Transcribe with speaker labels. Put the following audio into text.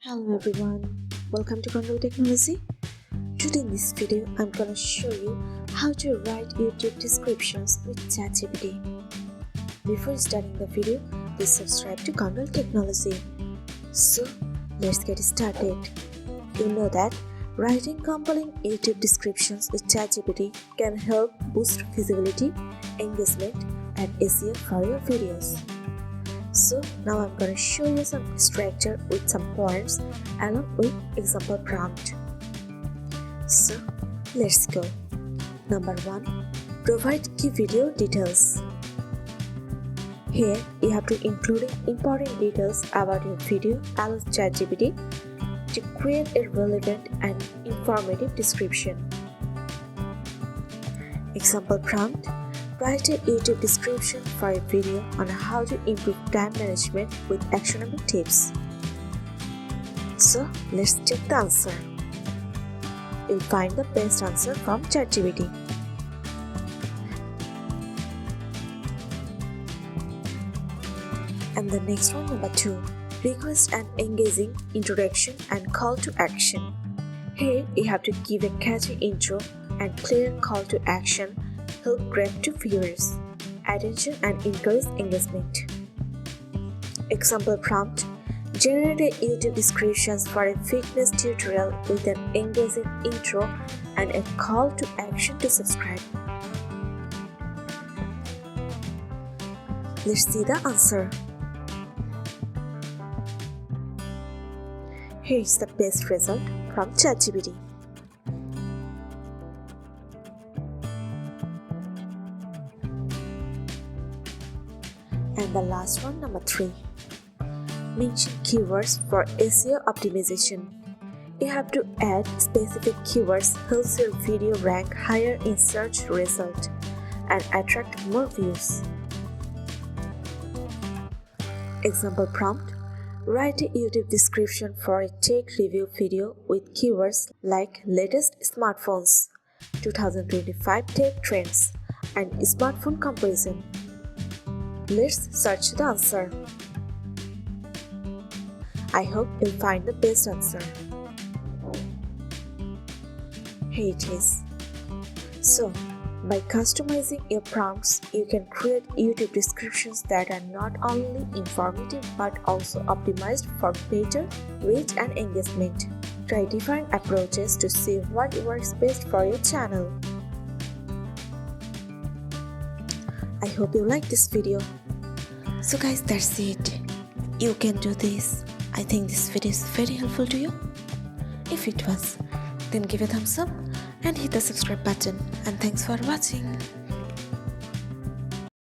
Speaker 1: Hello everyone, welcome to Control Technology. Today in this video, I'm gonna show you how to write YouTube descriptions with ChatGPT. Before starting the video, please subscribe to Control Technology. So, let's get started. You know that writing compelling YouTube descriptions with ChatGPT can help boost visibility, engagement, and SEO for your videos. So now I'm going to show you some structure with some points along with example prompt. So let's go. Number 1. Provide key video details. Here you have to include important details about your video allows ChatGPT to create a relevant and informative description. Example prompt. Write a YouTube description for a video on how to improve time management with actionable tips. So let's check the answer. You'll find the best answer from ChatGPT. And the next one, number 2. Request an engaging introduction and call to action. Here you have to give a catchy intro and clear call to action. Help grab to viewers' attention and encourage engagement. Example prompt. Generate a YouTube descriptions for a fitness tutorial with an engaging intro and a call to action to subscribe. Let's see the answer. Here is the best result from ChatGPT. And the last one, number 3. Mention keywords for SEO optimization. You have to add specific keywords helps your video rank higher in search result and attract more views. Example prompt. Write a YouTube description for a tech review video with keywords like latest smartphones, 2025 tech trends, and smartphone comparison. Let's search the answer. I hope you'll find the best answer. Here it is. So, by customizing your prompts, you can create YouTube descriptions that are not only informative but also optimized for better reach and engagement. Try different approaches to see what works best for your channel. I hope you like this video. So guys, that's it. You can do this. I think this video is very helpful to you. If it was, then give a thumbs up and hit the subscribe button. And thanks for watching.